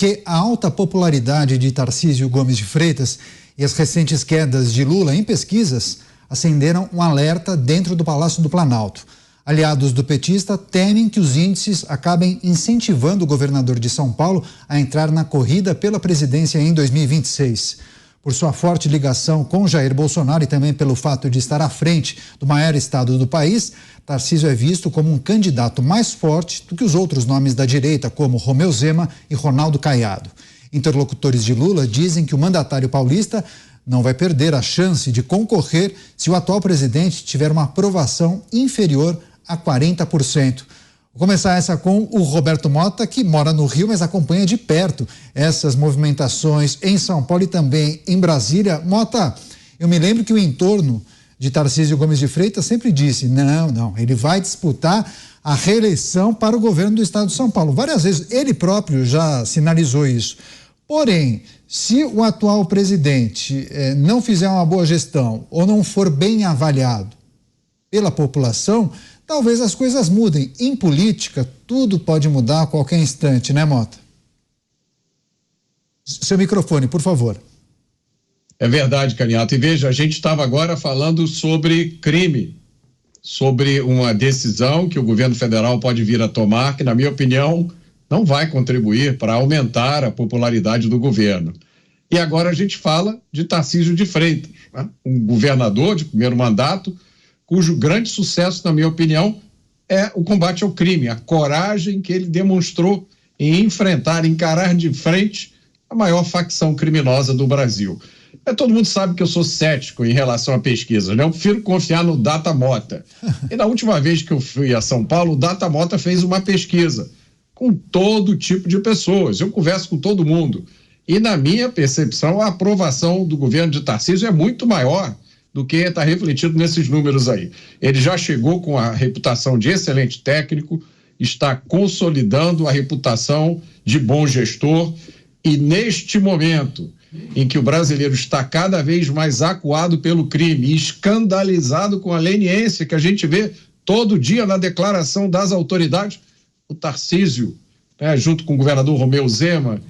que a alta popularidade de Tarcísio Gomes de Freitas e as recentes quedas de Lula em pesquisas acenderam um alerta dentro do Palácio do Planalto. Aliados do petista temem que os índices acabem incentivando o governador de São Paulo a entrar na corrida pela presidência em 2026. Por sua forte ligação com Jair Bolsonaro e também pelo fato de estar à frente do maior estado do país, Tarcísio é visto como um candidato mais forte do que os outros nomes da direita, como Romeu Zema e Ronaldo Caiado. Interlocutores de Lula dizem que o mandatário paulista não vai perder a chance de concorrer se o atual presidente tiver uma aprovação inferior a 40%. Vou começar essa com o Roberto Mota, que mora no Rio, mas acompanha de perto essas movimentações em São Paulo e também em Brasília. Mota, eu me lembro que o entorno de Tarcísio Gomes de Freitas sempre disse, não, ele vai disputar a reeleição para o governo do estado de São Paulo. Várias vezes ele próprio já sinalizou isso. Porém, se o atual presidente não fizer uma boa gestão ou não for bem avaliado pela população, talvez as coisas mudem. Em política, tudo pode mudar a qualquer instante, né, Mota? Seu microfone, por favor. É verdade, Caniato. E veja, a gente estava agora falando sobre crime, sobre uma decisão que o governo federal pode vir a tomar, que, na minha opinião, não vai contribuir para aumentar a popularidade do governo. E agora a gente fala de Tarcísio de Freitas, né? Um governador de primeiro mandato, cujo grande sucesso, na minha opinião, é o combate ao crime, a coragem que ele demonstrou em enfrentar, encarar de frente a maior facção criminosa do Brasil. Todo mundo sabe que eu sou cético em relação a pesquisas, né? Eu prefiro confiar no Datamota. E na última vez que eu fui a São Paulo, o Datamota fez uma pesquisa com todo tipo de pessoas. Eu converso com todo mundo. E, na minha percepção, a aprovação do governo de Tarcísio é muito maior do que está refletido nesses números aí. Ele já chegou com a reputação de excelente técnico, está consolidando a reputação de bom gestor e, neste momento em que o brasileiro está cada vez mais acuado pelo crime e escandalizado com a leniência que a gente vê todo dia na declaração das autoridades, o Tarcísio, junto com o governador Romeu Zema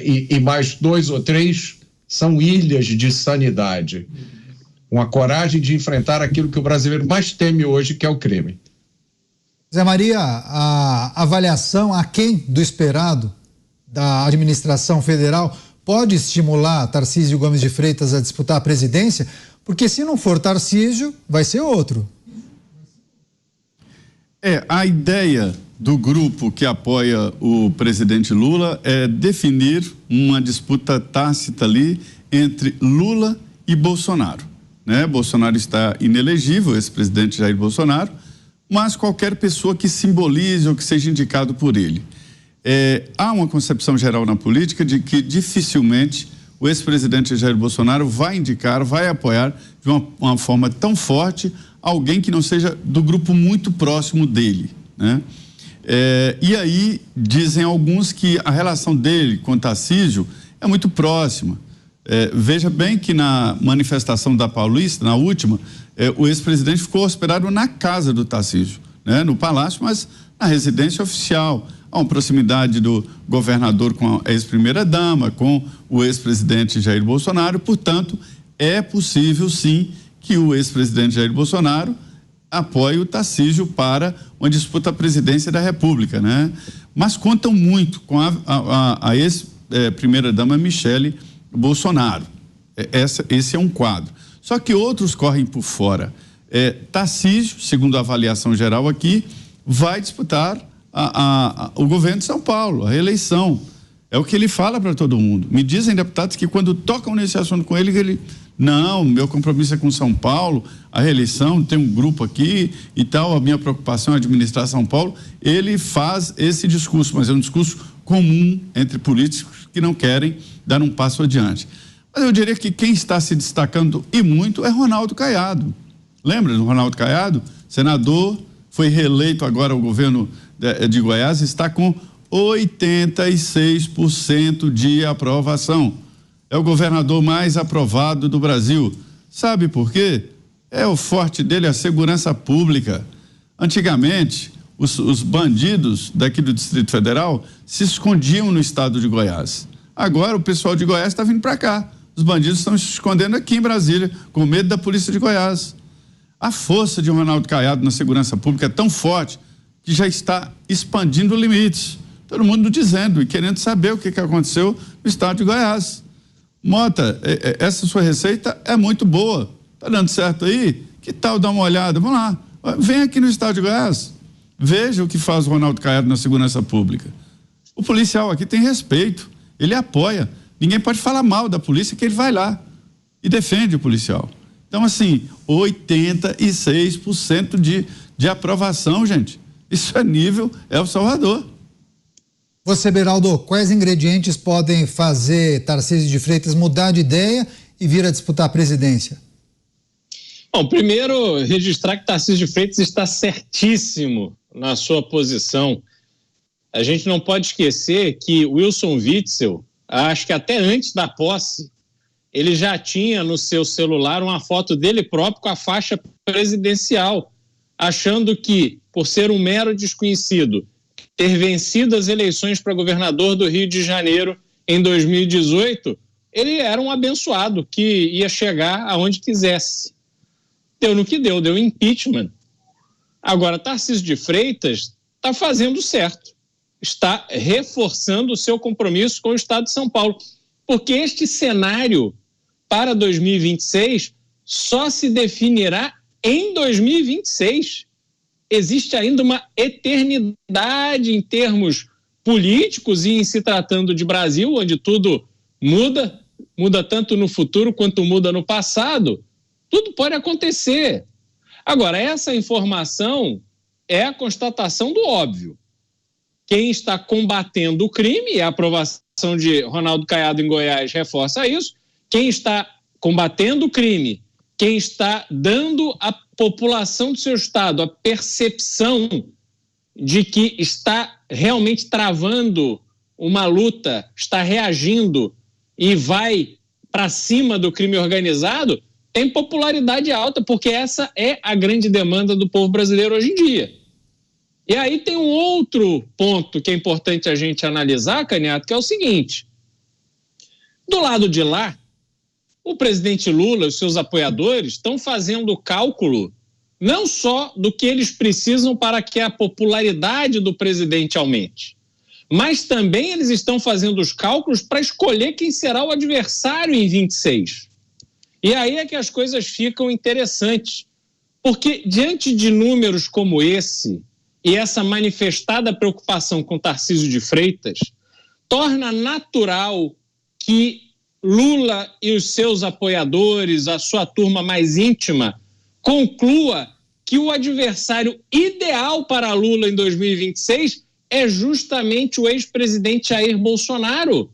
e mais 2 ou 3, são ilhas de sanidade. Uma coragem de enfrentar aquilo que o brasileiro mais teme hoje, que é o crime. Zé Maria, a avaliação aquém do esperado da administração federal pode estimular Tarcísio Gomes de Freitas a disputar a presidência? Porque se não for Tarcísio, vai ser outro. A ideia do grupo que apoia o presidente Lula é definir uma disputa tácita ali entre Lula e Bolsonaro, né? Bolsonaro está inelegível, esse presidente Jair Bolsonaro, mas qualquer pessoa que simbolize ou que seja indicado por ele. Há uma concepção geral na política de que dificilmente o ex-presidente Jair Bolsonaro vai indicar, vai apoiar de uma forma tão forte alguém que não seja do grupo muito próximo dele, né? E aí dizem alguns que a relação dele com Tarcísio é muito próxima. Veja bem que na manifestação da Paulista, na última, o ex-presidente ficou hospedado na casa do Tarcísio, né? No palácio, mas na residência oficial. Há uma proximidade do governador com a ex-primeira-dama, com o ex-presidente Jair Bolsonaro. Portanto, é possível, sim, que o ex-presidente Jair Bolsonaro apoie o Tarcísio para uma disputa à presidência da República, né? Mas contam muito com a ex-primeira-dama Michele Bolsonaro. Esse é um quadro. Só que outros correm por fora. Tarcísio, segundo a avaliação geral aqui, vai disputar o governo de São Paulo, a reeleição. É o que ele fala para todo mundo. Me dizem deputados que quando tocam nesse assunto com ele, não, meu compromisso é com São Paulo, a reeleição, tem um grupo aqui e tal, a minha preocupação é administrar São Paulo. Ele faz esse discurso, mas é um discurso comum entre políticos que não querem dar um passo adiante. Mas eu diria que quem está se destacando e muito é Ronaldo Caiado. Lembra do Ronaldo Caiado? Senador, foi reeleito agora ao governo de Goiás, está com 86% de aprovação. É o governador mais aprovado do Brasil. Sabe por quê? O forte dele é a segurança pública. Antigamente, os bandidos daqui do Distrito Federal se escondiam no estado de Goiás. Agora o pessoal de Goiás está vindo para cá. Os bandidos estão se escondendo aqui em Brasília, com medo da polícia de Goiás. A força de Ronaldo Caiado na segurança pública é tão forte que já está expandindo limites. Todo mundo dizendo e querendo saber o que aconteceu no estado de Goiás. Mota, essa sua receita é muito boa. Está dando certo aí? Que tal dar uma olhada? Vamos lá. Vem aqui no estado de Goiás. Veja o que faz o Ronaldo Caiado na segurança pública. O policial aqui tem respeito. Ele apoia. Ninguém pode falar mal da polícia, que ele vai lá e defende o policial. Então, assim, 86% de aprovação, gente. Isso é nível El Salvador. Você, Beraldo, quais ingredientes podem fazer Tarcísio de Freitas mudar de ideia e vir a disputar a presidência? Bom, primeiro, registrar que Tarcísio de Freitas está certíssimo na sua posição. A gente não pode esquecer que Wilson Witzel, acho que até antes da posse, ele já tinha no seu celular uma foto dele próprio com a faixa presidencial, achando que, por ser um mero desconhecido, ter vencido as eleições para governador do Rio de Janeiro em 2018, ele era um abençoado que ia chegar aonde quisesse. Deu no que deu impeachment. Agora, Tarcísio de Freitas está fazendo certo, está reforçando o seu compromisso com o Estado de São Paulo, porque este cenário para 2026 só se definirá em 2026. Existe ainda uma eternidade em termos políticos e em se tratando de Brasil, onde tudo muda tanto no futuro quanto muda no passado. Tudo pode acontecer. Agora, essa informação é a constatação do óbvio. Quem está combatendo o crime, e a aprovação de Ronaldo Caiado em Goiás reforça isso, quem está combatendo o crime, quem está dando à população do seu estado a percepção de que está realmente travando uma luta, está reagindo e vai para cima do crime organizado, tem popularidade alta, porque essa é a grande demanda do povo brasileiro hoje em dia. E aí tem um outro ponto que é importante a gente analisar, Canhato, que é o seguinte: do lado de lá, o presidente Lula e os seus apoiadores estão fazendo o cálculo não só do que eles precisam para que a popularidade do presidente aumente, mas também eles estão fazendo os cálculos para escolher quem será o adversário em 26. E aí é que as coisas ficam interessantes, porque diante de números como esse e essa manifestada preocupação com Tarcísio de Freitas, torna natural que Lula e os seus apoiadores, a sua turma mais íntima, conclua que o adversário ideal para Lula em 2026 é justamente o ex-presidente Jair Bolsonaro,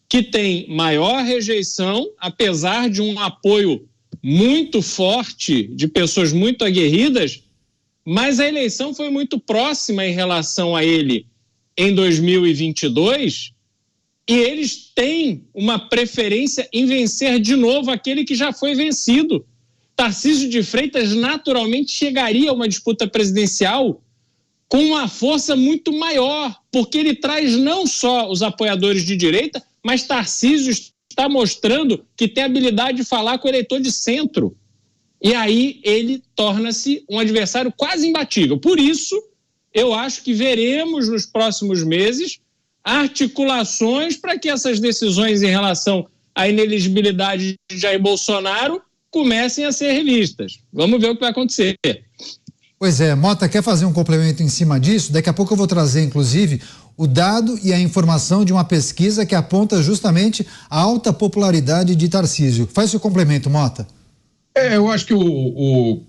que tem maior rejeição, apesar de um apoio muito forte de pessoas muito aguerridas, mas a eleição foi muito próxima em relação a ele em 2022, e eles têm uma preferência em vencer de novo aquele que já foi vencido. Tarcísio de Freitas naturalmente chegaria a uma disputa presidencial com uma força muito maior, porque ele traz não só os apoiadores de direita, mas Tarcísio está mostrando que tem habilidade de falar com o eleitor de centro. E aí ele torna-se um adversário quase imbatível. Por isso, eu acho que veremos nos próximos meses articulações para que essas decisões em relação à inelegibilidade de Jair Bolsonaro comecem a ser revistas. Vamos ver o que vai acontecer. Pois é, Mota, quer fazer um complemento em cima disso? Daqui a pouco eu vou trazer, inclusive, o dado e a informação de uma pesquisa que aponta justamente a alta popularidade de Tarcísio. Faz seu complemento, Mota. Eu acho que o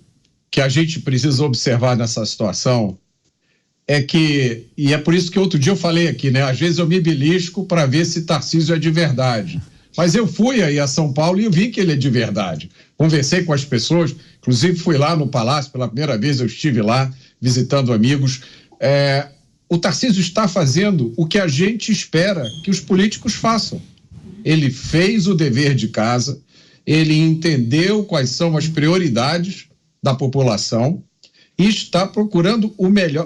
que a gente precisa observar nessa situação é que, e é por isso que outro dia eu falei aqui, né? Às vezes eu me belisco para ver se Tarcísio é de verdade. Mas eu fui aí a São Paulo e eu vi que ele é de verdade. Conversei com as pessoas, inclusive fui lá no Palácio, pela primeira vez eu estive lá visitando amigos. O Tarcísio está fazendo o que a gente espera que os políticos façam. Ele fez o dever de casa, ele entendeu quais são as prioridades da população e está procurando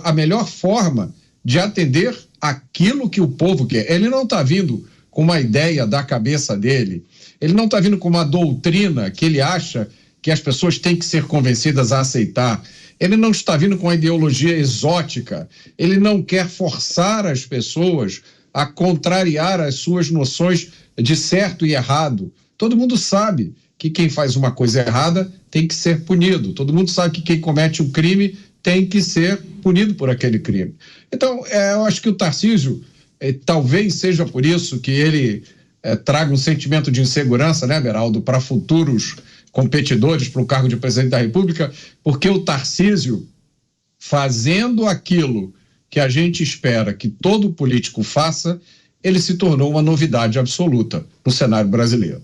a melhor forma de atender aquilo que o povo quer. Ele não está vindo com uma ideia da cabeça dele, ele não está vindo com uma doutrina que ele acha que as pessoas têm que ser convencidas a aceitar. Ele não está vindo com uma ideologia exótica, ele não quer forçar as pessoas a contrariar as suas noções de certo e errado. Todo mundo sabe que quem faz uma coisa errada tem que ser punido. Todo mundo sabe que quem comete um crime tem que ser punido por aquele crime. Então, eu acho que o Tarcísio, talvez seja por isso que ele traga um sentimento de insegurança, né, Beraldo, para futuros competidores para o cargo de presidente da República, porque o Tarcísio, fazendo aquilo que a gente espera que todo político faça, ele se tornou uma novidade absoluta no cenário brasileiro.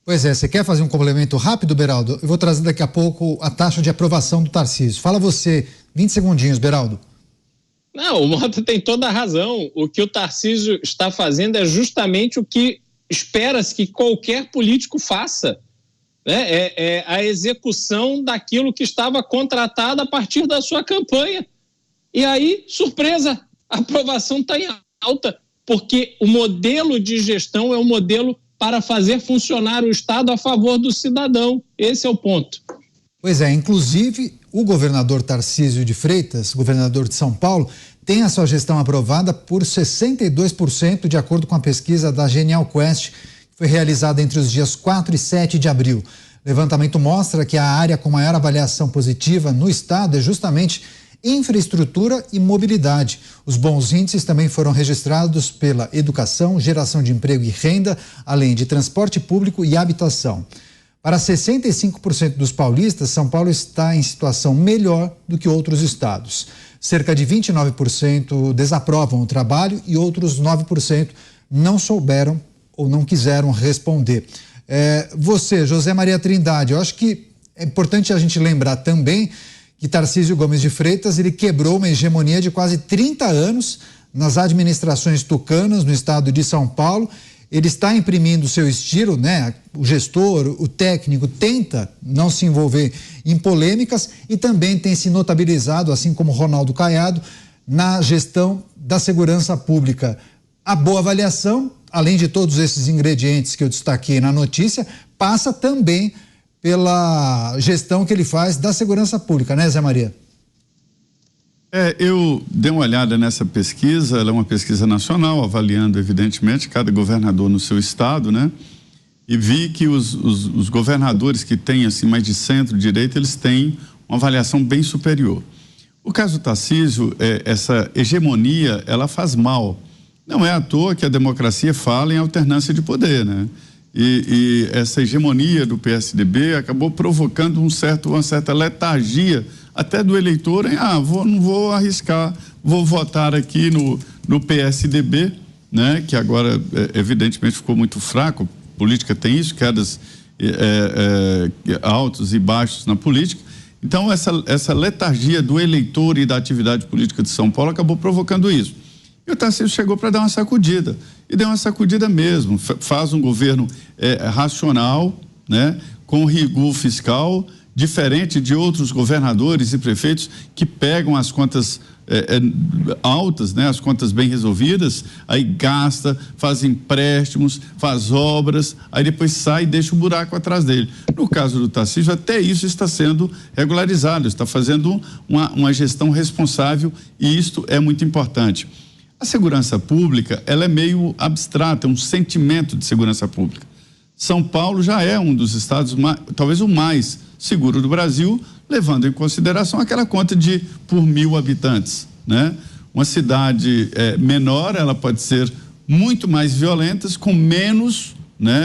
Pois é, você quer fazer um complemento rápido, Beraldo? Eu vou trazer daqui a pouco a taxa de aprovação do Tarcísio. Fala você, 20 segundinhos, Beraldo. Não, o Mota tem toda a razão. O que o Tarcísio está fazendo é justamente o que espera-se que qualquer político faça. É a execução daquilo que estava contratado a partir da sua campanha. E aí, surpresa, a aprovação está em alta, porque o modelo de gestão é um modelo para fazer funcionar o Estado a favor do cidadão. Esse é o ponto. Pois é, inclusive o governador Tarcísio de Freitas, governador de São Paulo, tem a sua gestão aprovada por 62%, de acordo com a pesquisa da Genial Quest, que foi realizada entre os dias 4 e 7 de abril. O levantamento mostra que a área com maior avaliação positiva no estado é justamente infraestrutura e mobilidade. Os bons índices também foram registrados pela educação, geração de emprego e renda, além de transporte público e habitação. Para 65% dos paulistas, São Paulo está em situação melhor do que outros estados. Cerca de 29% desaprovam o trabalho e outros 9% não souberam ou não quiseram responder. Você, José Maria Trindade, eu acho que é importante a gente lembrar também que Tarcísio Gomes de Freitas, ele quebrou uma hegemonia de quase 30 anos nas administrações tucanas no estado de São Paulo. Ele está imprimindo o seu estilo, né? O gestor, o técnico tenta não se envolver em polêmicas e também tem se notabilizado, assim como Ronaldo Caiado, na gestão da segurança pública. A boa avaliação, além de todos esses ingredientes que eu destaquei na notícia, passa também pela gestão que ele faz da segurança pública, né, Zé Maria? Eu dei uma olhada nessa pesquisa, ela é uma pesquisa nacional, avaliando, evidentemente, cada governador no seu estado, né? E vi que os governadores que têm, assim, mais de centro-direita, eles têm uma avaliação bem superior. O caso do Tarcísio, essa hegemonia, ela faz mal. Não é à toa que a democracia fala em alternância de poder, né? E essa hegemonia do PSDB acabou provocando uma certa letargia até do eleitor em, não vou arriscar, vou votar aqui no PSDB, né? Que agora evidentemente ficou muito fraco. Política tem isso, quedas altos e baixos na política. Então essa letargia do eleitor e da atividade política de São Paulo acabou provocando isso. E o Tarcísio chegou para dar uma sacudida, e deu uma sacudida mesmo, faz um governo racional, né, com rigor fiscal, diferente de outros governadores e prefeitos que pegam as contas altas, né, as contas bem resolvidas, aí gasta, faz empréstimos, faz obras, aí depois sai e deixa o buraco atrás dele. No caso do Tarcísio, até isso está sendo regularizado, está fazendo uma gestão responsável, e isto é muito importante. A segurança pública, ela é meio abstrata, é um sentimento de segurança pública. São Paulo já é um dos estados, talvez o mais seguro do Brasil, levando em consideração aquela conta de por 1.000 habitantes, né? Uma cidade menor, ela pode ser muito mais violenta, com menos, né,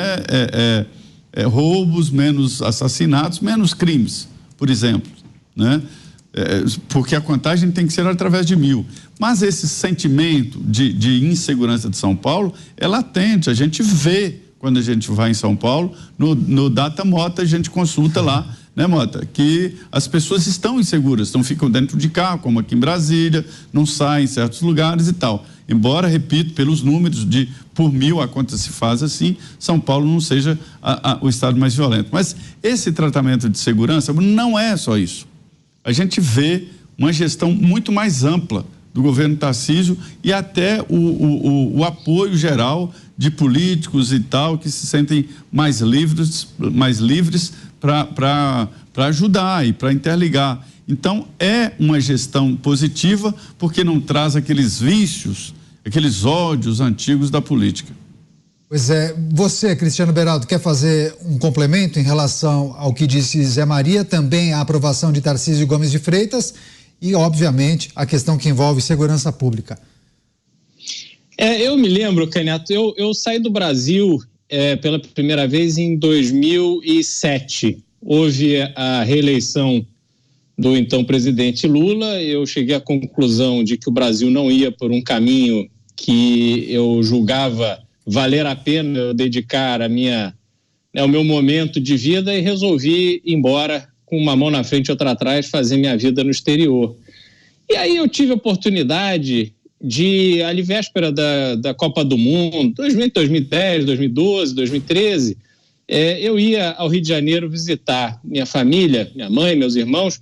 roubos, menos assassinatos, menos crimes, por exemplo, né? Porque a contagem tem que ser através de 1.000. Mas esse sentimento de insegurança de São Paulo é latente, a gente vê quando a gente vai em São Paulo, no Data Mota, a gente consulta lá, né, Mota, que as pessoas estão inseguras, ficam dentro de carro, como aqui em Brasília, não saem em certos lugares e tal. Embora, repito, pelos números de por 1.000 a conta se faz assim, São Paulo não seja o estado mais violento. Mas esse tratamento de segurança não é só isso. A gente vê uma gestão muito mais ampla do governo Tarcísio e até o apoio geral de políticos e tal, que se sentem mais livres para ajudar e para interligar. Então, é uma gestão positiva porque não traz aqueles vícios, aqueles ódios antigos da política. Pois é, você, Cristiano Beraldo, quer fazer um complemento em relação ao que disse Zé Maria, também a aprovação de Tarcísio Gomes de Freitas e, obviamente, a questão que envolve segurança pública? Eu me lembro, Canhato, eu saí do Brasil pela primeira vez em 2007. Houve a reeleição do então presidente Lula. Eu cheguei à conclusão de que o Brasil não ia por um caminho que eu julgava valer a pena eu dedicar o meu momento de vida, e resolvi ir embora com uma mão na frente e outra atrás, fazer minha vida no exterior. E aí eu tive a oportunidade de, ali véspera da Copa do Mundo, 2010, 2012, 2013, eu ia ao Rio de Janeiro visitar minha família, minha mãe, meus irmãos,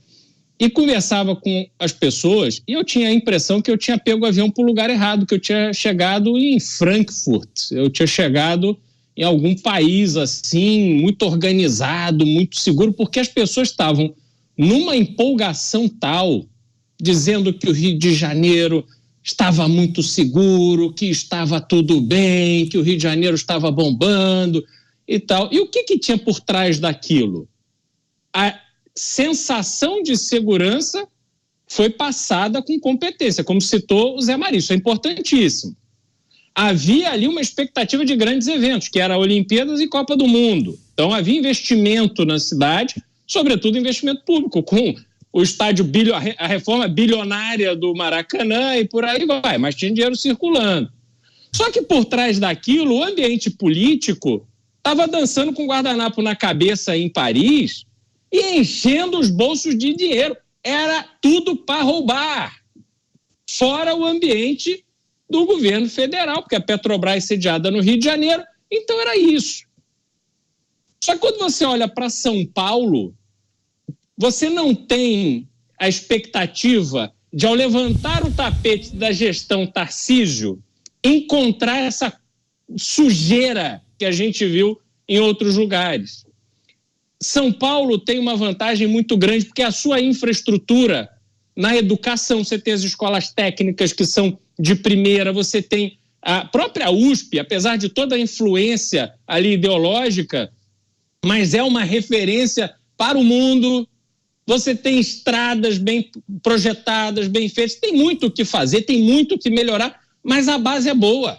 e conversava com as pessoas, e eu tinha a impressão que eu tinha pego o avião para o lugar errado, que eu tinha chegado em Frankfurt, eu tinha chegado em algum país assim, muito organizado, muito seguro, porque as pessoas estavam numa empolgação tal, dizendo que o Rio de Janeiro estava muito seguro, que estava tudo bem, que o Rio de Janeiro estava bombando e tal. E o que tinha por trás daquilo? A sensação de segurança foi passada com competência, como citou o Zé Maria, isso é importantíssimo. Havia ali uma expectativa de grandes eventos, que era Olimpíadas e Copa do Mundo. Então havia investimento na cidade, sobretudo investimento público, com o estádio, a reforma bilionária do Maracanã e por aí vai, mas tinha dinheiro circulando. Só que por trás daquilo, o ambiente político estava dançando com guardanapo na cabeça em Paris e enchendo os bolsos de dinheiro. Era tudo para roubar. Fora o ambiente do governo federal, porque a Petrobras é sediada no Rio de Janeiro, então era isso. Só que quando você olha para São Paulo, você não tem a expectativa de, ao levantar o tapete da gestão Tarcísio, encontrar essa sujeira que a gente viu em outros lugares. São Paulo tem uma vantagem muito grande, porque a sua infraestrutura na educação, você tem as escolas técnicas que são de primeira, você tem a própria USP, apesar de toda a influência ali ideológica, mas é uma referência para o mundo. Você tem estradas bem projetadas, bem feitas, tem muito o que fazer, tem muito o que melhorar, mas a base é boa.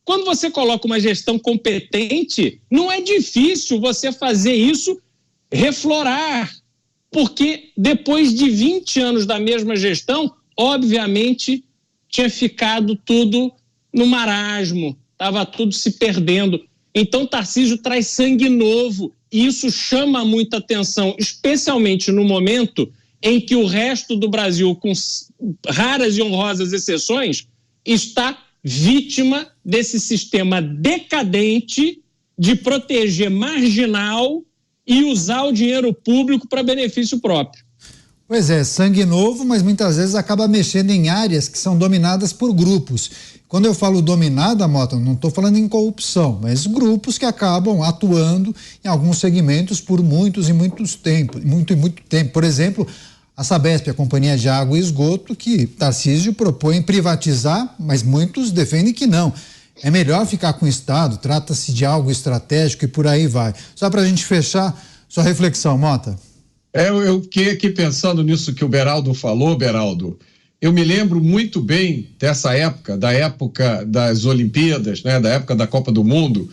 Quando você coloca uma gestão competente, não é difícil você fazer isso reflorar, porque depois de 20 anos da mesma gestão, obviamente, tinha ficado tudo no marasmo, estava tudo se perdendo. Então, Tarcísio traz sangue novo, e isso chama muita atenção, especialmente no momento em que o resto do Brasil, com raras e honrosas exceções, está vítima desse sistema decadente de proteger marginal e usar o dinheiro público para benefício próprio. Pois é, sangue novo, mas muitas vezes acaba mexendo em áreas que são dominadas por grupos. Quando eu falo dominada, Mota, não estou falando em corrupção, mas grupos que acabam atuando em alguns segmentos por muito tempo. Por exemplo, a Sabesp, a Companhia de Água e Esgoto, que Tarcísio propõe privatizar, mas muitos defendem que não. É melhor ficar com o Estado, trata-se de algo estratégico e por aí vai. Só para a gente fechar, sua reflexão, Mota. Eu fiquei aqui pensando nisso que o Beraldo falou, Beraldo. Eu me lembro muito bem dessa época, da época das Olimpíadas, né, da época da Copa do Mundo.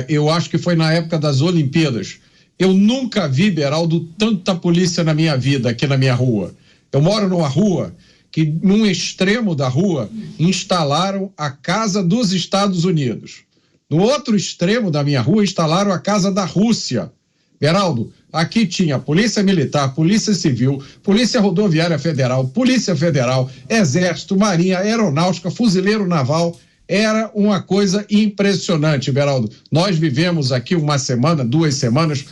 Eu acho que foi na época das Olimpíadas. Eu nunca vi, Beraldo, tanta polícia na minha vida, aqui na minha rua. Eu moro numa rua que, num extremo da rua, instalaram a Casa dos Estados Unidos. No outro extremo da minha rua, instalaram a Casa da Rússia. Beraldo, aqui tinha Polícia Militar, Polícia Civil, Polícia Rodoviária Federal, Polícia Federal, Exército, Marinha, Aeronáutica, Fuzileiro Naval. Era uma coisa impressionante, Beraldo. Nós vivemos aqui uma semana, 2 semanas,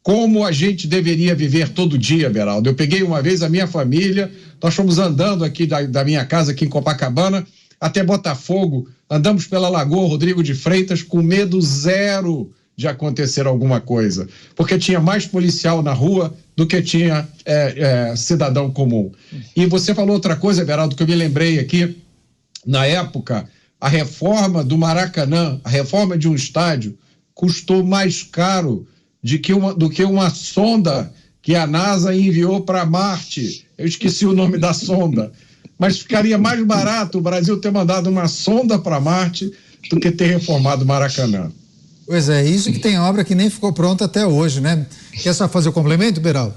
como a gente deveria viver todo dia, Beraldo. Eu peguei uma vez a minha família, nós fomos andando aqui da minha casa, aqui em Copacabana, até Botafogo, andamos pela Lagoa Rodrigo de Freitas com medo zero de acontecer alguma coisa, porque tinha mais policial na rua do que tinha cidadão comum. E você falou outra coisa, Beraldo, que eu me lembrei aqui, na época, a reforma do Maracanã, a reforma de um estádio, custou mais caro do que uma sonda que a NASA enviou para Marte. Eu esqueci o nome da sonda. Mas ficaria mais barato o Brasil ter mandado uma sonda para Marte do que ter reformado o Maracanã. Pois é, isso que tem obra que nem ficou pronta até hoje, né? Quer só fazer o complemento, Beraldo?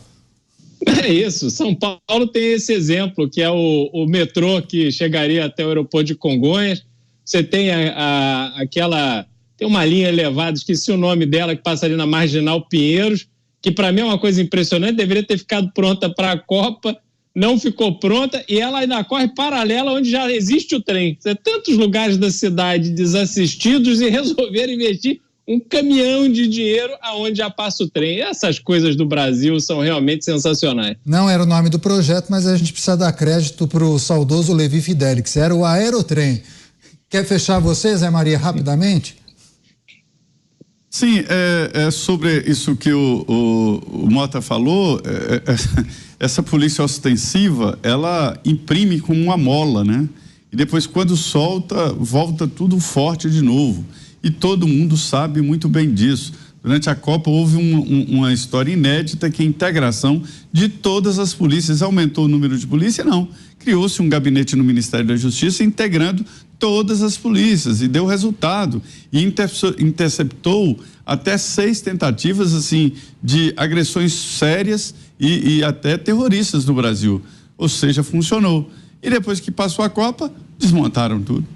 É isso, São Paulo tem esse exemplo, que é o metrô que chegaria até o aeroporto de Congonhas. Você tem tem uma linha elevada, esqueci o nome dela, que passa ali na Marginal Pinheiros, que para mim é uma coisa impressionante, deveria ter ficado pronta para a Copa, não ficou pronta, e ela ainda corre paralela onde já existe o trem. Tem tantos lugares da cidade desassistidos e resolveram investir um caminhão de dinheiro aonde já passa o trem. Essas coisas do Brasil são realmente sensacionais. Não era o nome do projeto, mas a gente precisa dar crédito para o saudoso Levi Fidelix, era o Aerotrem. Quer fechar você, Zé Maria, rapidamente? Sim, sobre isso que o Mota falou, essa polícia ostensiva, ela imprime como uma mola, né? E depois, quando solta, volta tudo forte de novo. E todo mundo sabe muito bem disso. Durante a Copa houve uma história inédita, que a integração de todas as polícias. Aumentou o número de polícia? Não. Criou-se um gabinete no Ministério da Justiça integrando todas as polícias e deu resultado. E interceptou até 6 tentativas assim, de agressões sérias e até terroristas no Brasil. Ou seja, funcionou. E depois que passou a Copa, desmontaram tudo.